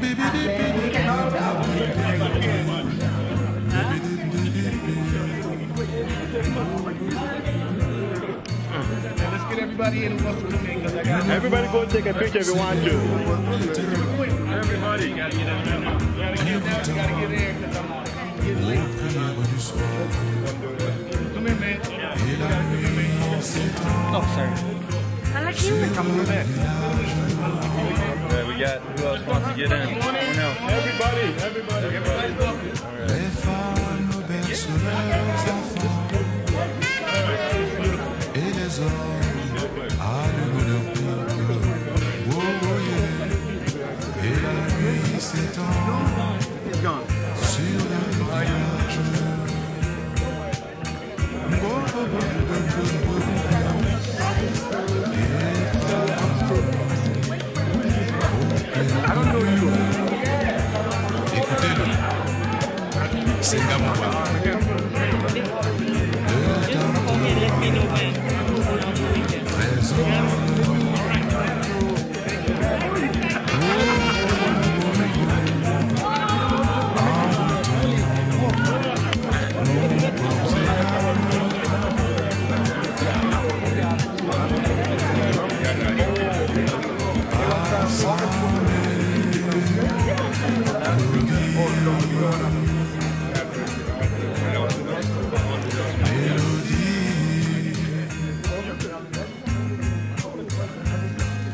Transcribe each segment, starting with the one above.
Let's get everybody in who wants to come in. Everybody go take a picture if you want to. Everybody. You gotta get in there. You gotta get there because I'm getting late. Come in, man. Oh, sorry. I like you. Come on back. Yeah, we got, who else wants to get in? Someone else. Everybody. Everybody's welcome. He's gone. I don't know you. Écoutez-le. C'est Gamouba.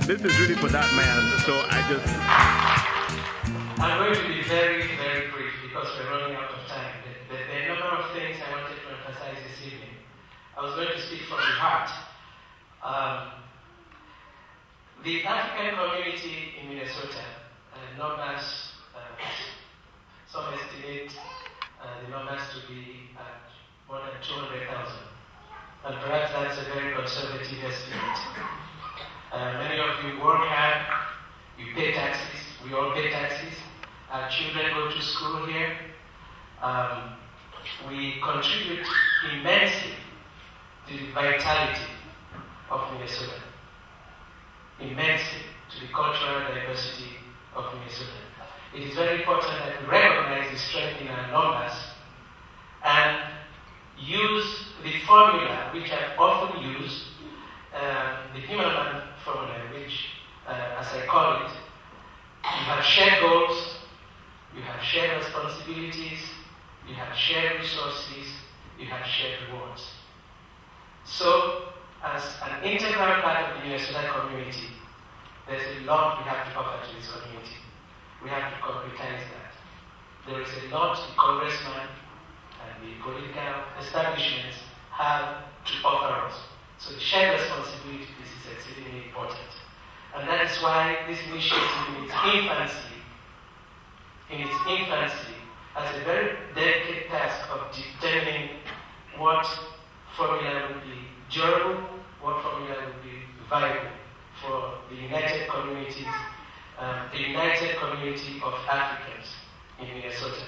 This is really for that man, so I just... I'm going to be very, very brief because we're running out of time. There are a number of things I wanted to emphasize this evening. I was going to speak from the heart. The African community in Minnesota numbers, some estimate the numbers to be at more than 200,000. And perhaps that's a very conservative estimate. Many of you work hard, you pay taxes, we all pay taxes. Our children go to school here. We contribute immensely to the vitality of Minnesota, immensely to the cultural diversity of Minnesota. It is very important that we recognize the strength in our numbers and use the formula which I've often used, the human formula, which, as I call it, you have shared goals, you have shared responsibilities, you have shared resources, you have shared rewards. So, as an integral part of the Minnesota community, there's a lot we have to offer to this community. We have to concretize that. There is a lot the Congressman and the political establishments have to offer us. So the shared responsibility to this is exceedingly important. And that is why this initiative in its infancy has a very delicate task of determining what formula would be durable, what formula would be viable for the united communities, the united community of Africans in Minnesota.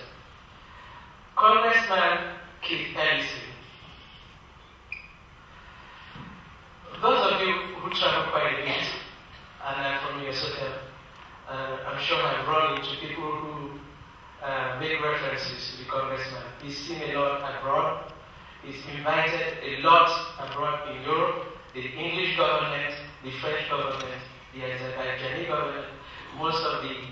Congressman Keith Ellison. Those of you who travel quite a bit and are from Minnesota, I'm sure have run into people who make references to the congressman. He's seen a lot abroad. He's invited a lot abroad in Europe, the English government, the French government, the Azerbaijani government, most of the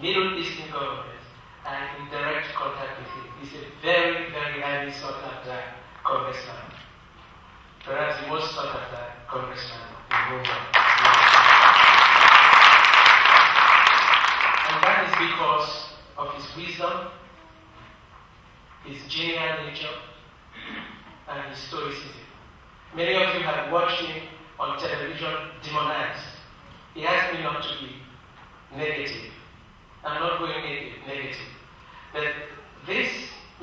Middle Eastern governments, and in direct contact with him. He's a very, very highly sought after congressman. Perhaps the most sought after congressman in the world. And that is because of his wisdom, his genial nature, and his stoicism. Many of you have watched him on television demonized. He asked me not to be negative. I'm not going negative. But this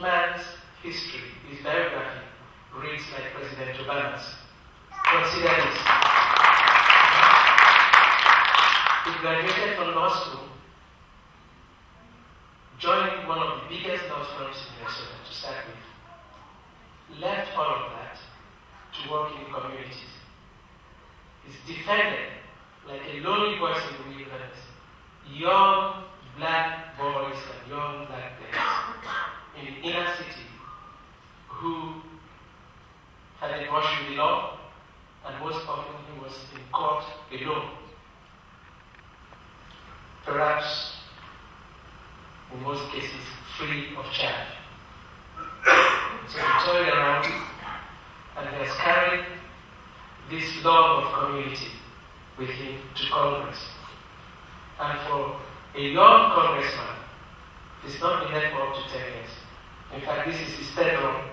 man's history, his biography, reads like President Obama's. Consider this. He graduated from law school, joined one of the biggest law firms in Minnesota to start with, left all of that to work in communities. He's defended, like a lonely voice in the wilderness, young, black boys and young black girls in the inner city who had a brush with the law, and most often he was in court alone. Perhaps, in most cases, free of charge. So he turned around and he has carried this love of community with him to Congress. And for a young congressman, it's not been there for up to 10 years. In fact, this is his third run.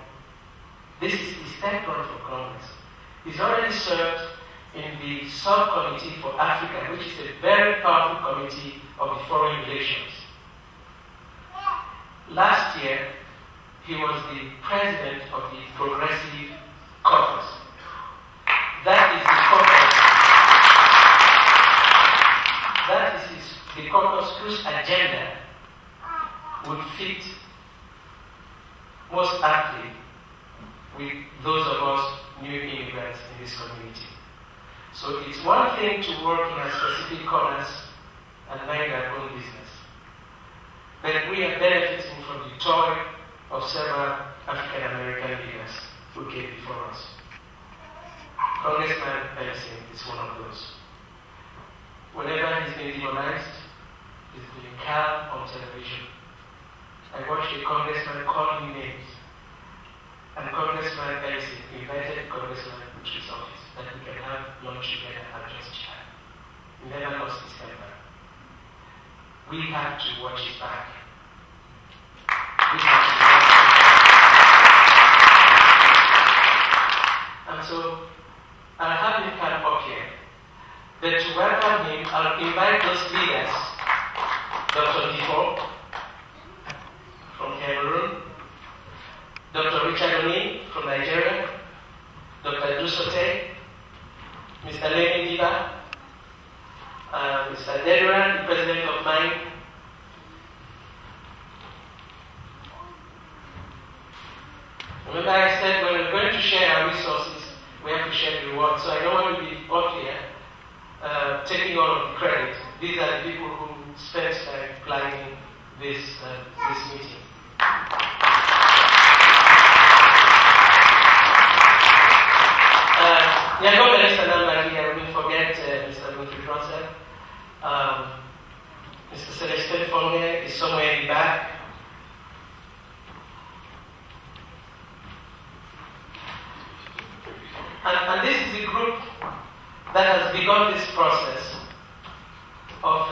This is his third run for Congress. He's already served in the subcommittee for Africa, which is a very powerful committee of the foreign relations. Last year, he was the president of the Progressive Caucus. That is the caucus whose agenda would fit most aptly with those of us new immigrants in this community. So it's one thing to work in a specific corners and mind our own business. But we are benefiting from the toil of several African American leaders who came before us. Congressman Ellison is one of those. Whenever he's been demonized, he's been calm on television. I watched a congressman call me names, and Congressman Ellison invited Congressman to his office that we can have lunch together and just chat. He never lost his temper. We have to watch his back. We have to watch his back. And so, I'll have him come up here. But to welcome him, I'll invite those leaders, Dr. Difo from Cameroon, Dr. Richard Oni from Nigeria, Dr. Dusote, Mr. Lemi Diba, Mr. Dedran, the president of mine. Remember I said when we're going to share our resources, we have to share the reward. So I don't want to be up here taking all of the credit. These are the people who spent time planning this meeting. Nyago Ellison here, we forget Mr. Winfried Russell. Mr. Celestin Fonge is somewhere in the back. And this is the group that has begun this process of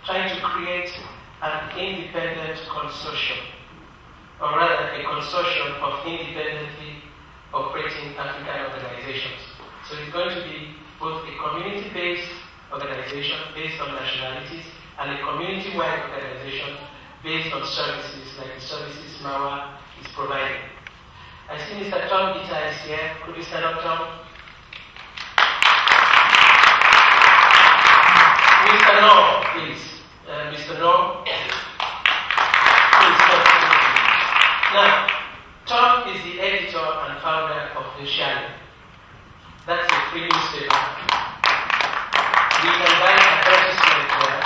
trying to create an independent consortium, or rather a consortium of independently operating African organizations. So it's going to be both a community-based organization based on nationalities and a community-wide organization based on services like the services Mawa is providing. I see Mr. Tom Gita is here. Could you stand up, Tom? Mr. No, please. Mr. No. Please stop. Now, Tom is the editor and founder of The Shadow. That's a free newspaper. We can buy an advertisement there.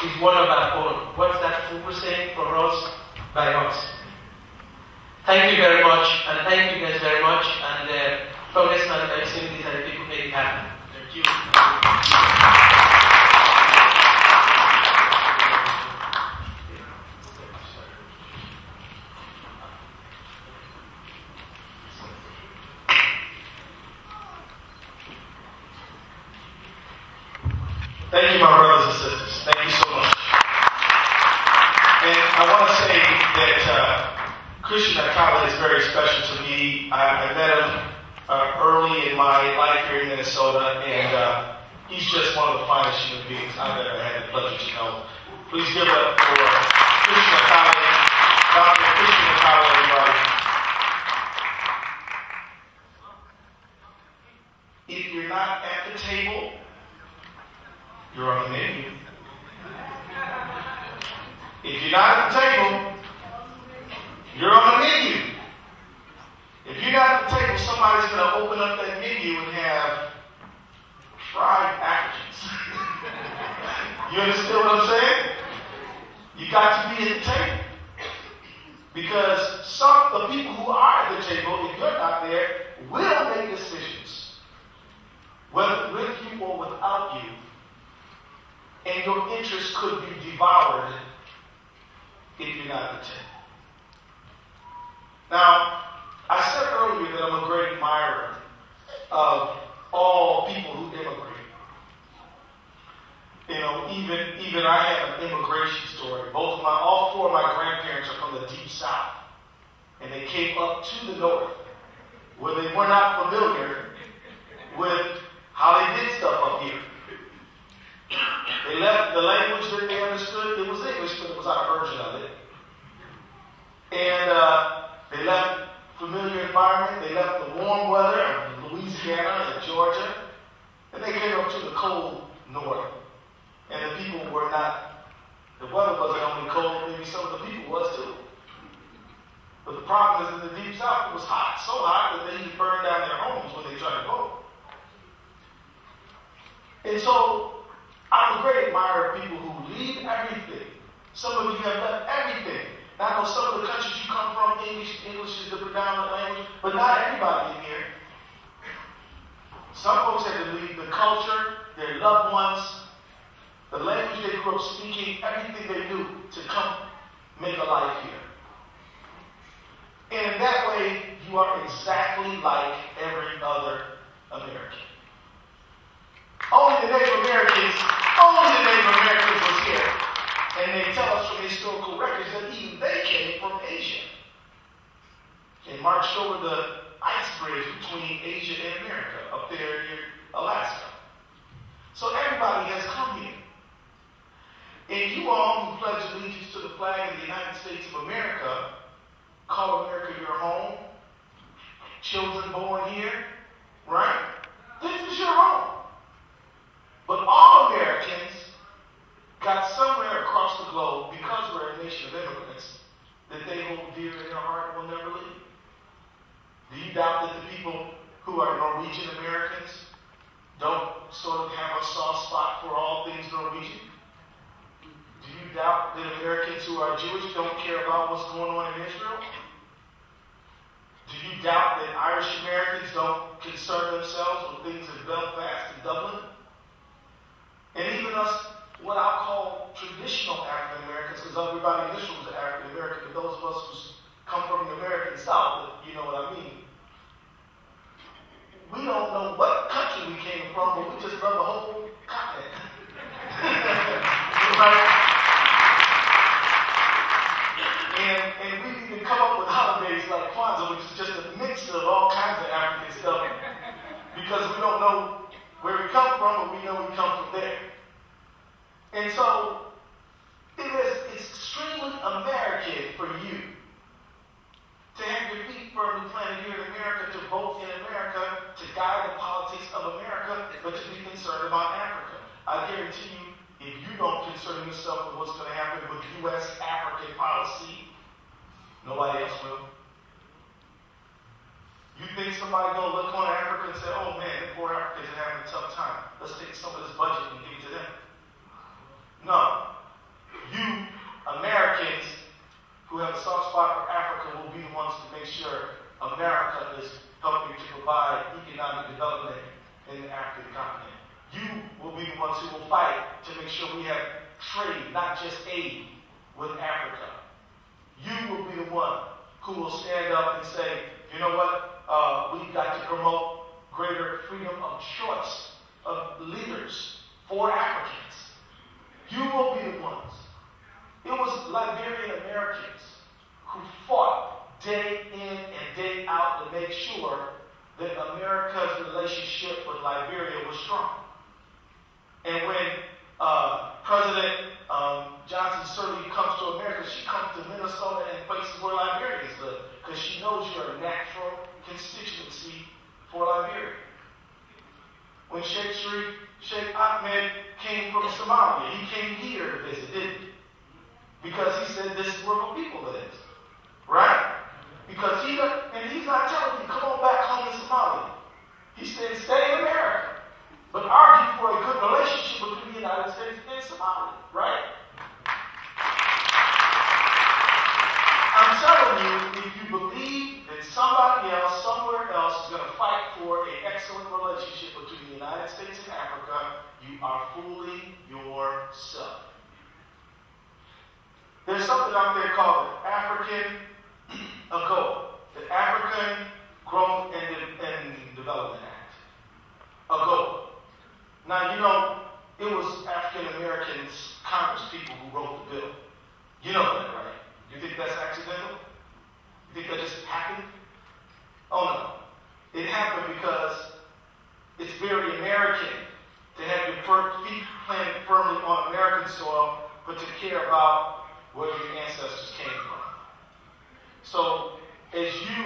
It's one of our own. What's that Fuku saying? For us, by us. Thank you very much, and thank you guys very much. And Congressman Ellison, these are the people making it happen. Thank you. Thank you, my brothers and sisters. Thank you so much. And I want to say that Christian Akala is very special to me. I met him early in my life here in Minnesota, and he's just one of the finest human beings I've ever had the pleasure to know. Please give it up for Christian Akala, Dr. Christian Akala, everybody. If you're not at the table, you're on the menu. If you're not at the table, you're on the menu. If you're not at the table, somebody's going to open up that menu and have fried Africans. You understand what I'm saying? You got to be at the table. Because the people who are at the table, if you're not there, will make decisions, whether with you or without you, and your interests could be devoured if you're not at the table. Now, I said earlier that I'm a great admirer of all people who immigrate. You know, even I have an immigration story. All four of my grandparents are from the deep south. And they came up to the north, where they were not familiar with how they did stuff up here. They left the language that they understood. It was English, but it was our version of it. And they left familiar environment. They left the warm weather of Louisiana and Georgia. And they came up to the cold north. And the people were not, the weather wasn't only cold, maybe some of the people was too. But the problem is in the deep south, it was hot, so hot that they even burned down their homes when they tried to vote. And so, I'm a great admirer of people who leave everything. Some of you have left everything. Now, I know some of the countries you come from, English is the predominant language, but not everybody in here. Some folks had to leave the culture, their loved ones, the language they grew up speaking, everything they knew to come make a life here. And in that way, you are exactly like every other American. Only the Native Americans was here. And they tell us from historical records that even they came from Asia. And marched over the ice bridge between Asia and America up there in Alaska. So everybody has come here. And you all who pledge allegiance to the flag of the United States of America, call America your home, children born here, right? This is your home. But all Americans got somewhere across the globe, because we're a nation of immigrants, that they hold dear in their heart and will never leave. Do you doubt that the people who are Norwegian Americans don't sort of have a soft spot for all things Norwegian? Do you doubt that Americans who are Jewish don't care about what's going on in Israel? Do you doubt that Irish Americans don't concern themselves with things in Belfast and Dublin? And even us, what I'll call traditional African Americans, because everybody in this room is African American, but those of us who come from the American South, you know what I mean. We don't know what country we came from, but we just love the whole continent. Right? And we even come up with holidays like Kwanzaa, which is just a mix of all kinds of African stuff, because we don't know where we come from, but we know we come from there. And so, it's extremely American for you to have your feet firmly planted here in America, to vote in America, to guide the politics of America, but to be concerned about Africa. I guarantee you, if you don't concern yourself with what's going to happen with U.S.-African policy, nobody else will. You think somebody going to look on Africa and say, oh man, the poor Africans are having a tough time. Let's take some of this budget and give it to them. No. You, Americans, who have a soft spot for Africa, will be the ones to make sure America is helping to provide economic development in the African continent. You will be the ones who will fight to make sure we have trade, not just aid, with Africa. You will be the one who will stand up and say, you know what, we've got to promote greater freedom of choice of leaders for Africans. You will be the ones. It was Liberian Americans who fought day in and day out to make sure that America's relationship with Liberia was strong. And when President Johnson Sirleaf comes to America, she comes to Minnesota and places where Liberians live, because she knows you're a natural constituency for Liberia. When Sheikh Ahmed came from Somalia, he came here to visit, didn't he? Because he said, this is where my people live. Right? Because he's not telling you, come on back home to Somalia. He said, stay in America. but argue for a good relationship between the United States and Somalia, right? I'm telling you, if you believe that somebody else, somewhere else, is going to fight for an excellent relationship between the United States and Africa, you are fooling yourself. There's something out there called the African the African Growth and Development Act. Now, you know, it was African Americans, Congress people who wrote the bill. You know that, right? You think that's accidental? You think that just happened? Oh no. It happened because it's very American to have your feet planted firmly on American soil, but to care about where your ancestors came from. So, as you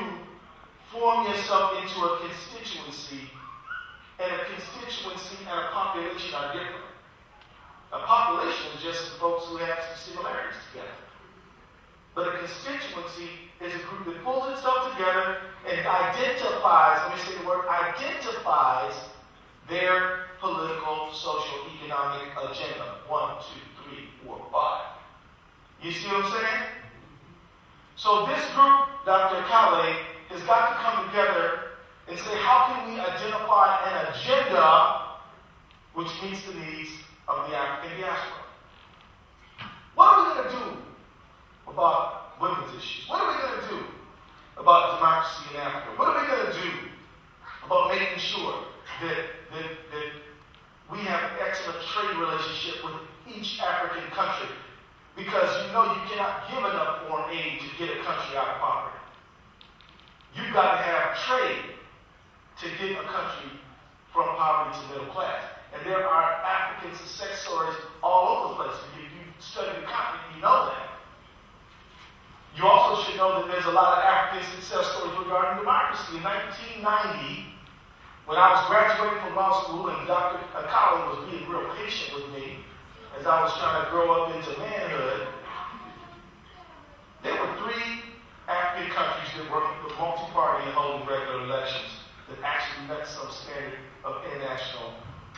form yourself into a constituency, and a constituency and a population are different. A population is just some folks who have some similarities together. But a constituency is a group that pulls itself together and identifies, let me say the word, identifies their political, social, economic agenda. 1, 2, 3, 4, 5. You see what I'm saying? So this group, Dr. Kale, has got to come together and say, how can we identify an agenda which meets the needs of the African diaspora? What are we going to do about women's issues? What are we going to do about democracy in Africa? What are we going to do about making sure that we have an excellent trade relationship with each African country? Because you know you cannot give enough foreign aid to get a country out of poverty. You've got to have trade to get a country from poverty to middle class. And there are African success stories all over the place. If you study the continent, you know that. You also should know that there's a lot of African success stories regarding democracy. In 1990, when I was graduating from law school and Dr. Akali was being real patient with me as I was trying to grow up into manhood, there were 3 African countries that were multi-party and holding regular elections that actually met some standard of international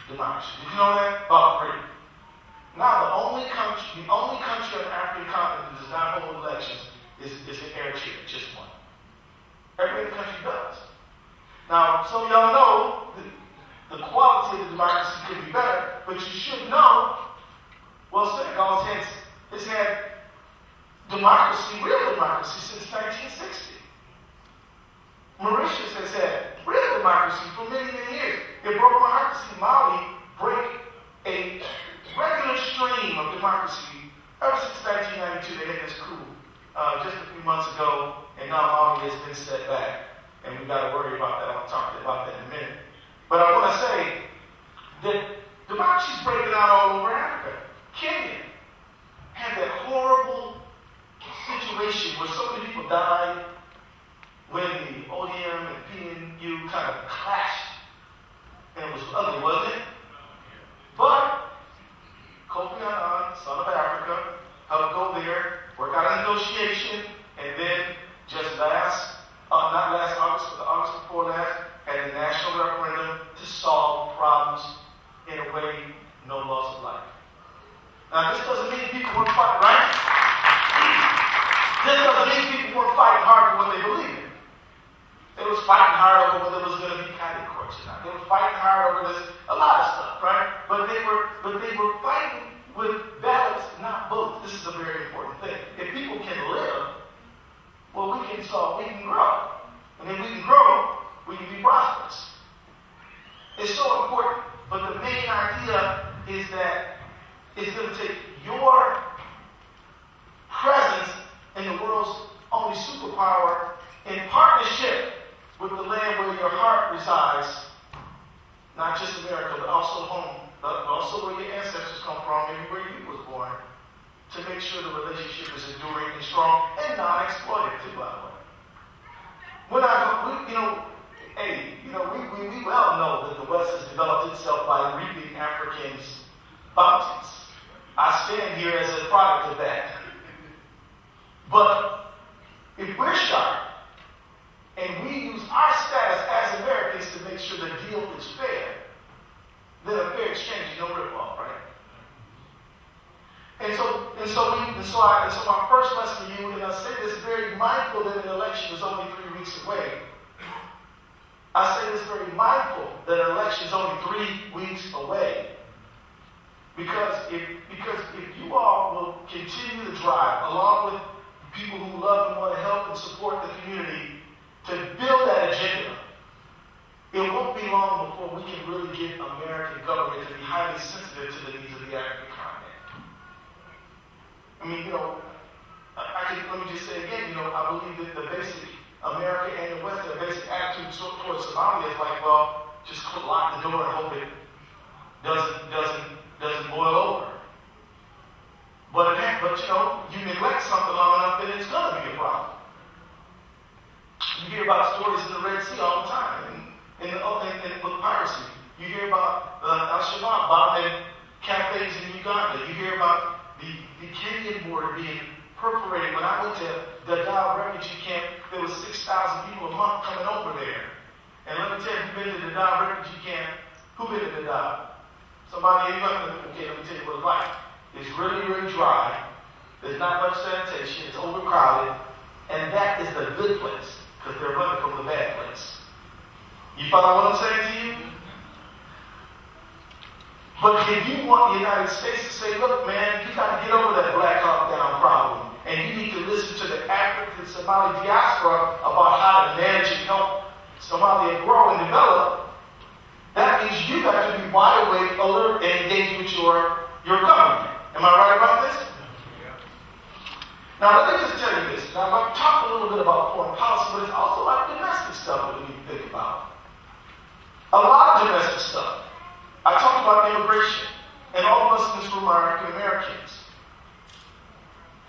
democracy. Did you know that? About 3. Now the only country on the African continent that does not hold elections is Eritrea, just 1. Every other country does. Now, some of y'all know that the quality of the democracy could be better, but you should know, well, Senegal has had democracy, real democracy, since 1960. Mauritius has had real democracy for many, many years. It broke my heart to see Mali break a regular stream of democracy. Ever since 1992, they had this coup just a few months ago, and now Mali has been set back. And we've got to worry about that. I'll talk about that in a minute. But I want to say that democracy is breaking out all over Africa. Kenya had that horrible situation where so many people died when the ODM and PNU kind of clashed. And it was ugly, wasn't it? But Kofi Annan, son of Africa, helped go there, work out a negotiation, and then just not last August, but the August before last, had a national referendum to solve problems in a way, no loss of life. Now, this doesn't mean people weren't fighting, right? This doesn't mean people weren't fighting hard for what they believe in. They was fighting hard over whether it was going to be county courts or not. They were fighting hard over this, a lot of stuff, right? But they were fighting with ballots, not bullets. This is a very important thing. If people can live, well, we can grow. And if we can grow, we can be prosperous. It's so important. But the main idea is that it's going to take your presence in the world's only superpower in partnership with the land where your heart resides, not just America, but also home, but also where your ancestors come from, maybe where you was born, to make sure the relationship is enduring and strong and non-exploitive too, by the way. We well know that the West has developed itself by reaping Africans' bounties. I stand here as a product of that. But if we're sharp and we use our status as Americans to make sure the deal is fair, then a fair exchange is no rip-off, right? And so my first lesson to you, and I say this very mindful that an election is only 3 weeks away. I say this very mindful that an election is only 3 weeks away. Because if you all will continue to drive, along with people who love and want to help and support the community, to build that agenda, it won't be long before we can really get American government to be highly sensitive to the needs of the African continent. I mean, let me just say again, I believe that the basic America and the West, their basic attitude towards Somalia is like, well, just lock the door and hope it doesn't boil over. But you neglect something long enough, then it's going to be a problem. You hear about stories in the Red Sea all the time, and with piracy. You hear about Al-Shabaab bombing cafes in Uganda. You hear about the Kenyan border being perforated. When I went to the Dadaab refugee camp, there was 6,000 people a month coming over there. And let me tell you, who's been to the Dadaab refugee camp? Who been to the Dadaab? Somebody, okay, let me tell you what it's like. It's really, really dry. There's not much sanitation. It's overcrowded. And that is the good place, because they're running from the bad place. You follow what I'm saying to you? But if you want the United States to say, look, man, you got to get over that Black Hawk Down problem, and you need to listen to the African Somali diaspora about how to manage and help Somalia grow and develop, that means you got to be wide awake, alert, and engaged with your government. Am I right about this? Now, let me just tell you this. Now, I'm going to talk a little bit about foreign policy, but it's also like domestic stuff that we need to think about. A lot of domestic stuff. I talked about immigration, and all of us in this room are African Americans.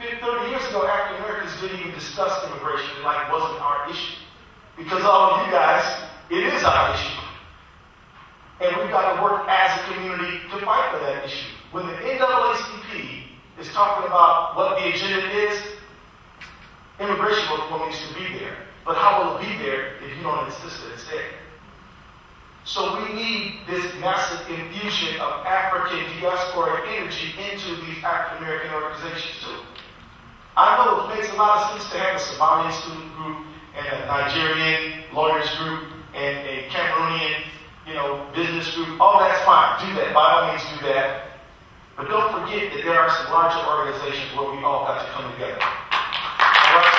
30 years ago, African Americans didn't even discuss immigration like it wasn't our issue. Because all of you guys, it is our issue. And we've got to work as a community to fight for that issue. When the NAACP is talking about what the agenda is, immigration reform needs to be there. But how will it be there if you don't insist that it's there? So we need this massive infusion of African diaspora energy into these African American organizations too. I know it makes a lot of sense to have a Somalian student group and a Nigerian lawyers group and a Cameroonian, business group. All that's fine. Do that. By all means, do that. But don't forget that there are some larger organizations where we all got to come together. All right?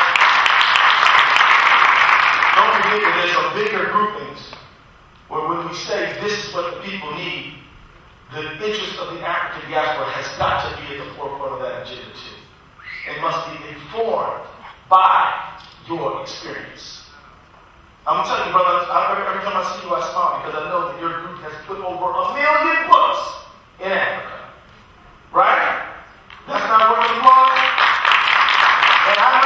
Don't forget that there's some bigger groupings where when we say this is what the people need, the interest of the African diaspora has got to be at the forefront of that agenda too. It must be informed by your experience. I'm telling you, brother, every time I see you, I smile because I know that your group has put over 1 million books in Africa. Right? That's not working for me. And I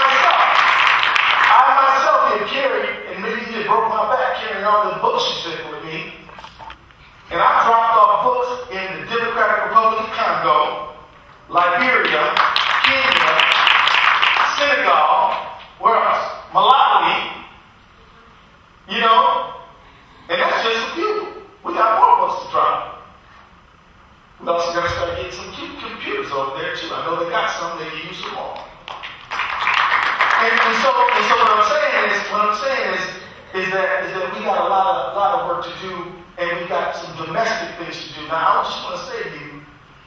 myself get carried, and maybe you broke my back carrying all the books you sent with me. And I dropped off books in the Democratic Republic of Congo, Liberia, Kenya, Senegal, where else? Malawi. And that's just a few. We got more books to drop. We also got to start getting some cute computers over there too. I know they got some, they can use them all. And so what I'm saying is that we got a lot of work to do, and we got some domestic things to do. Now I just want to say to you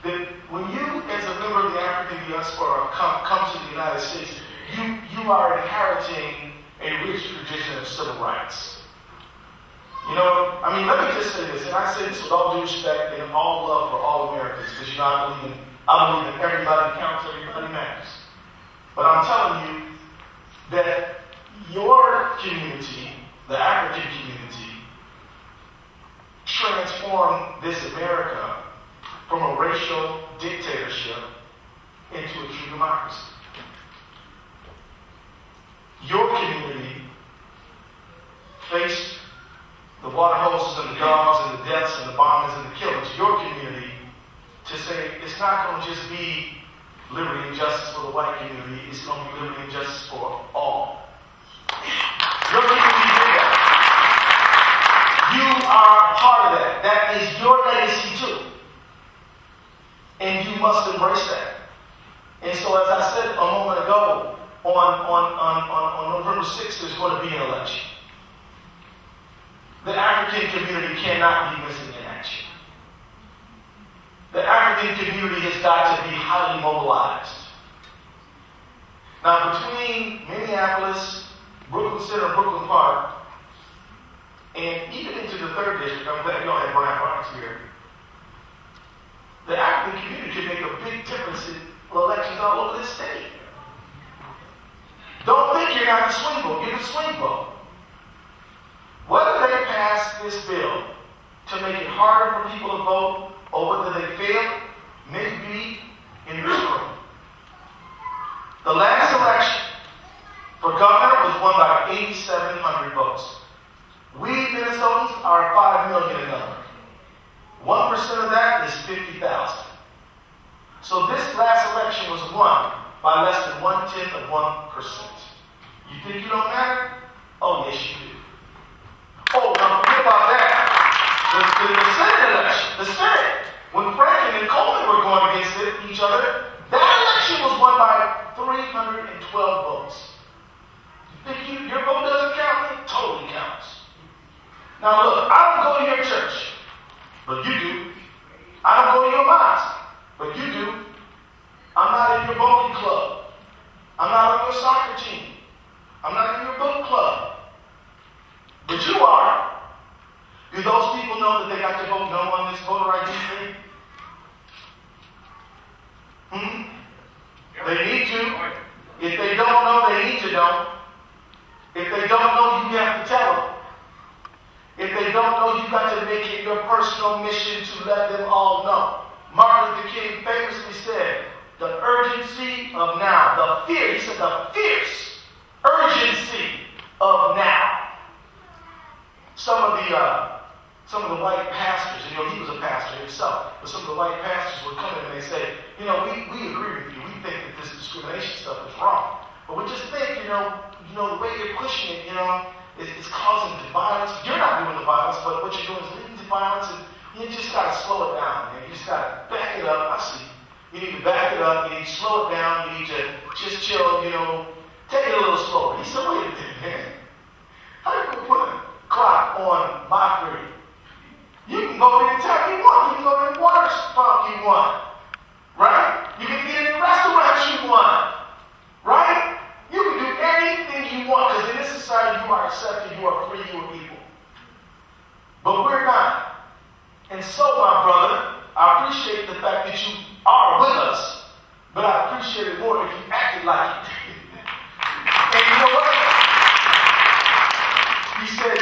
that when you, as a member of the African diaspora, come to the United States, you are inheriting a rich tradition of civil rights. Let me just say this, and I say this with all due respect and all love for all Americans, because I believe that everybody counts, everybody matters. But I'm telling you that your community, the African community, transformed this America from a racial dictatorship into a true democracy. Your community faced the water hoses and the dogs and the deaths and the bombings and the killings. Your community to say it's not going to just be liberty and justice for the white community, it's going to be liberty and justice for all. Your community did that. You are part of that. That is your legacy too. And you must embrace that. And so as I said a moment ago, on November 6th, there's going to be an election. The African community cannot be missing in action. The African community has got to be highly mobilized. Now, between Minneapolis, Brooklyn Center, Brooklyn Park, and even into the 3rd district, I'm glad y'all had Brian Barnes here, the African community can make a big difference in elections all over this state. Don't think you're not the swing vote. You're the swing vote. Whether they pass this bill to make it harder for people to vote, or whether they fail, may be in this room. The last election for governor was won by 8,700 votes. We Minnesotans are 5 million in number. 1% of that is 50,000. So this last election was won by less than 1/10 of 1%. You think you don't matter? Oh, yes, you do. Oh, now forget about that. The Senate election, the Senate, when Franklin and Coleman were going against each other, that election was won by 312 votes. You think your vote doesn't count? It totally counts. Now look, I don't go to your church, but you do. I don't go to your mosque, but you do. I'm not in your bowling club. I'm not on your soccer team. I'm not in your book club. But you are. Do those people know that they got to vote no on this voter ID thing? They need to. If they don't know, they need to know. If they don't know, you have to tell them. If they don't know, you got to make it your personal mission to let them all know. Martin Luther King famously said, the urgency of now, the fear, he said the fierce urgency of now. Some of the white pastors, he was a pastor himself, but some of the white pastors would come in and they say, we agree with you. We think that this discrimination stuff is wrong. But we just think, the way you're pushing it, it's causing the violence. You're not doing the violence, but what you're doing is leading to violence, and you just got to slow it down, man. You just got to back it up. I see. You need to back it up. You need to slow it down. You need to just chill, take it a little slower. He said, wait a minute, man. How are you going to put a clock on my freedom? You can go anytime you want. You can go to the water spot you want. Right? You can get in the restaurant you want. Right? You can do anything you want, because in this society you are accepted, you are free, you are equal. But we're not. And so, my brother, I appreciate the fact that you are with us, but I appreciate it more if you acted like it. And you know what? He said,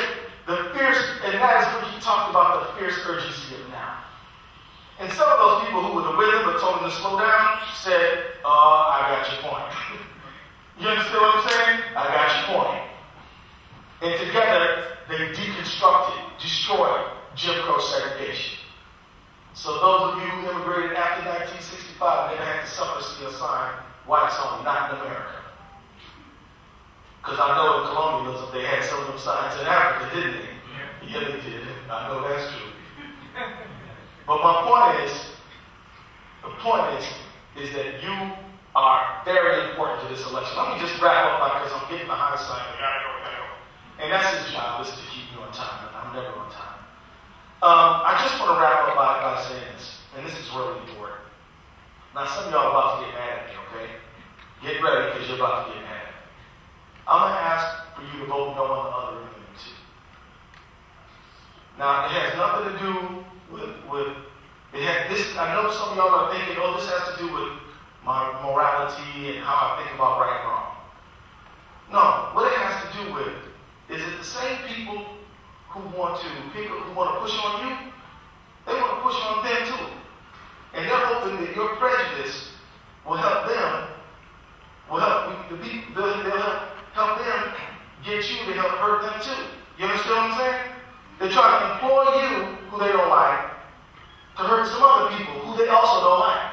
and that is what he talked about, the fierce urgency of now. And some of those people who were with him but told him to slow down said, I got your point. You understand what I'm saying? I got your point. And together, they deconstructed, destroyed Jim Crow segregation. So those of you who immigrated after 1965 never had to suffer to see a sign, whites only, not in America. Because I know in colonialism they had some of them signs in Africa, didn't they? Yeah, they did. I know that's true. But my point is that you are very important to this election. Let me just wrap up because I'm getting the high side. And that's his job, is to keep me on time, and I'm never on time. I just want to wrap up by saying this, and this is really important. Now, some of y'all are about to get mad at me, okay? Get ready, because you're about to get mad. I'm going to ask for you to vote no on the other amendment too. Now, it has nothing to do with it had this. I know some of y'all are thinking, this has to do with my morality and how I think about right and wrong. No, what it has to do with is that the same people who want to push on you, they want to push on them too. And they're hoping that your prejudice will help them, they'll help them get you to help hurt them too. You understand what I'm saying? They're trying to employ you, who they don't like, to hurt some other people who they also don't like.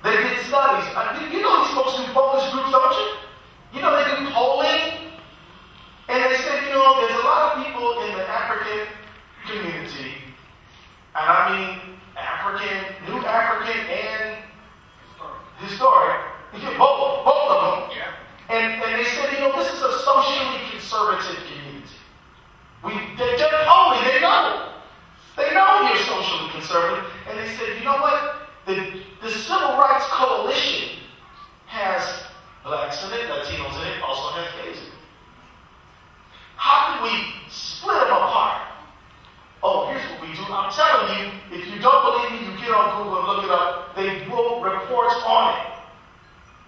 They did studies. You know these folks do focus groups, don't you? You know they do polling. And they said, there's a lot of people in the African The Civil Rights Coalition has blacks in it, Latinos in it, also has gays in it. How can we split them apart? Oh, here's what we do. I'm telling you, if you don't believe me, you get on Google and look it up. They wrote reports on it.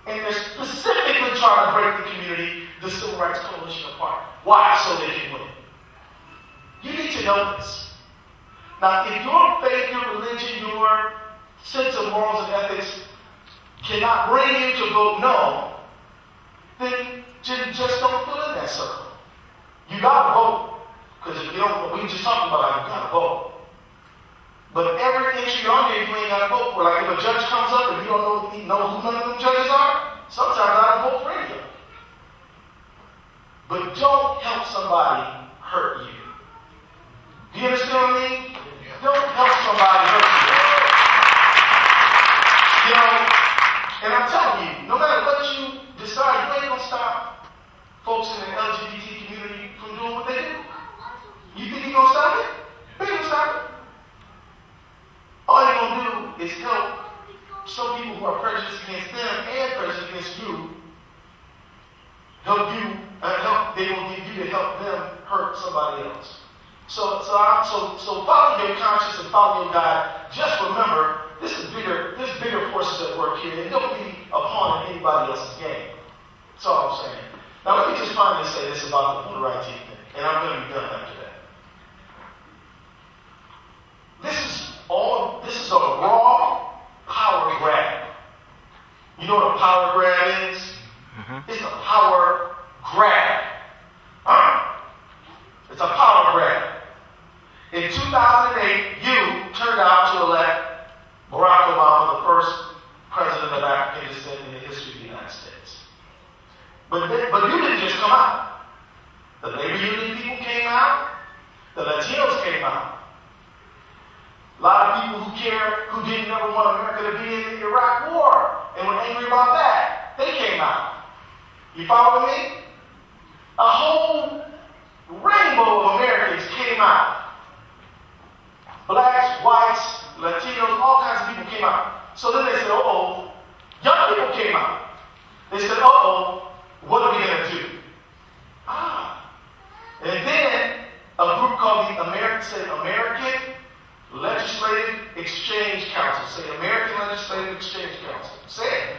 And they're specifically trying to break the community, the Civil Rights Coalition, apart. Why? So they can win. You need to know this. Now, if your faith, your religion, your sense of morals and ethics cannot bring you to vote no, then just don't fill in that circle. You gotta vote. Because if you don't, we just talked about it, you gotta vote. But every entry on there, you ain't gotta vote for. Like if a judge comes up and you don't know who none of them judges are, sometimes I don't vote for any of them. But don't help somebody hurt you. Do you understand what I mean? Don't help somebody hurt you. You know, and I'm telling you, no matter what you decide, you ain't gonna stop folks in the LGBT community from doing what they do. You think you're gonna stop it? They ain't gonna stop it. All you're gonna do is help some people who are prejudiced against them and prejudiced against you. They will get you to help them hurt somebody else. So follow your conscience and follow your God. Just remember, there's bigger forces at work here, and don't be a pawn in anybody else's game. That's all I'm saying. Now let me just finally say this about the voter ID thing, and I'm going to be done after that. This is a raw power grab. You know what a power grab is? Mm-hmm. It's a power grab. It's a power grab. In 2008, you turned out to elect Barack Obama, the first president of African descent in the history of the United States. But you didn't just come out. The labor union people came out. The Latinos came out. A lot of people who didn't ever want America to be in the Iraq War and were angry about that, they came out. You follow me? A whole rainbow of Americans came out. Blacks, whites, Latinos, all kinds of people came out. So then they said, uh-oh, young people came out. They said, uh-oh, what are we going to do? And then a group called the American Legislative Exchange Council. Say American Legislative Exchange Council. Say it.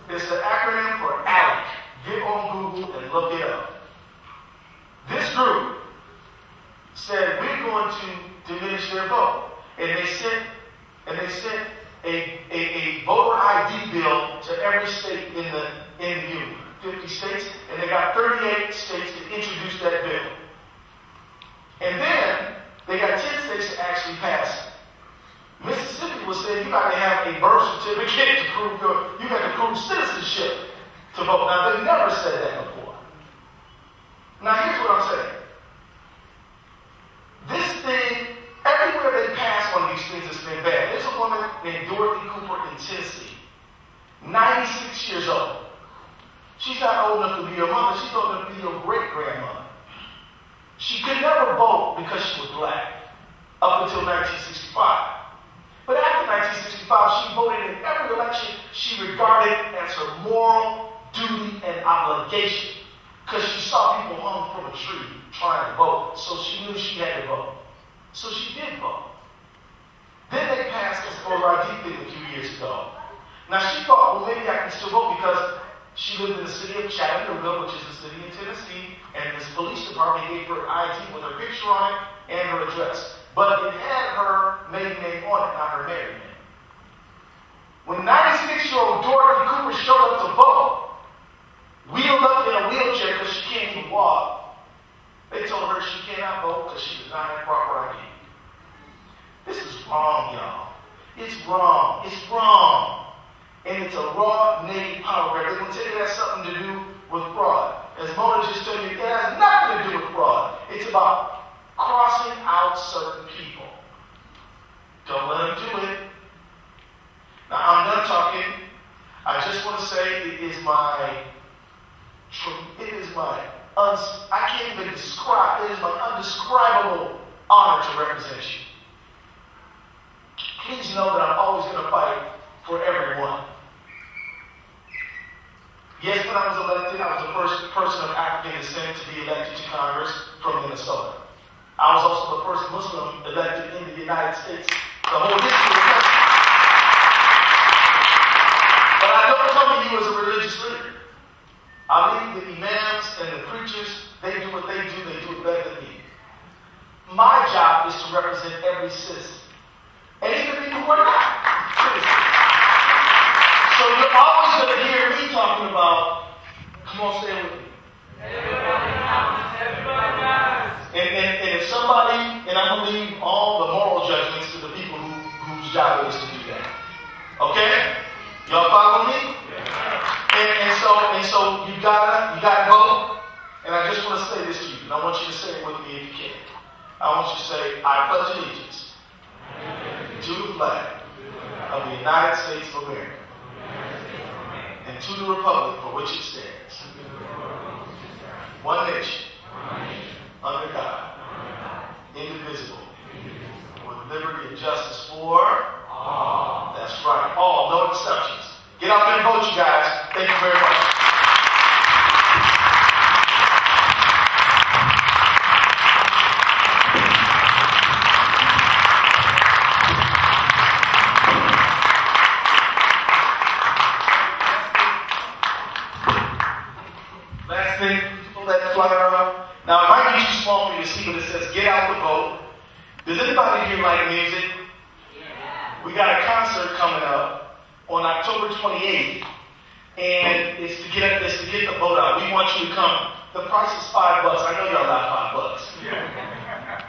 It's the acronym for ALEC. Get on Google and look it up. This group said we're going to diminish their vote. And they sent a voter ID bill to every state in the union. 50 states, and they got 38 states to introduce that bill. And then they got 10 states to actually pass it. Mississippi was saying you got to have a birth certificate to prove you got to prove citizenship to vote. Now they never said that before. Now here's what I'm saying. This thing, everywhere they pass one of these things, it's been bad. There's a woman named Dorothy Cooper in Tennessee, 96 years old. She's not old enough to be your mother. She's old enough to be your great-grandmother. She could never vote because she was black up until 1965. But after 1965, she voted in every election she regarded as her moral duty and obligation because she saw people hung from a tree trying to vote. So she knew she had to vote. So she did vote. Then they passed this voter ID thing a few years ago. Now she thought, well, maybe I can still vote because she lived in the city of Chattanooga, which is a city in Tennessee, and this police department gave her ID with her picture on it and her address. But it had her maiden name on it, not her married name. When 96-year-old Dorothy Cooper showed up to vote, wheeled up in a wheelchair because she can't even walk, they told her she cannot vote because she does not have proper ID. This is wrong, y'all. It's wrong. It's wrong. And it's a raw, naked power grab. They're going to tell you it has something to do with fraud. As Mona just told you, it has nothing to do with fraud. It's about crossing out certain people. Don't let them do it. Now, I'm done talking. I just want to say it is my I can't even describe, it is my undescribable honor to represent you. know that I'm always going to fight for everyone. Yes, when I was elected, I was the first person of African descent to be elected to Congress from Minnesota. I was also the first Muslim elected in the United States. The whole history of the country. But I don't come to you as a religious leader. I believe the imams and the preachers, they do what they do it better than me. My job is to represent every citizen. And even people who are not citizens. So you're always going to hear me talking about, come on, say it with me. And if somebody, and I'm going to leave all the moral judgments to the people whose job it is to do that. Okay? Y'all follow me? And so you gotta go. And I just want to say this to you, and I want you to say it with me if you can. I want you to say, I pledge allegiance to the flag of the United States of America and to the republic for which it stands, one nation, under God, indivisible, with liberty and justice for all. That's right, all, no exceptions. Get out there and vote, you guys. Thank you very much. Last thing, pull that flyer up. Now, it might be too small for you to see, but it says, get out the vote. Does anybody here like music? Yeah. We got a concert coming up on October 28th, and it's to get the vote out. We want you to come. The price is $5. I know y'all got $5. Yeah.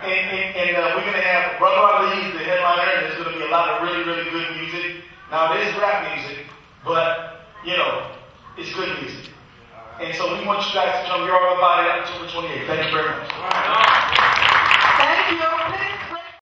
And we're going to have Brother Ali, the headliner, and there's going to be a lot of really, really good music. Now, it is rap music, but, you know, it's good music. And so we want you guys to come. You're all about it October 28th. Thank you very much.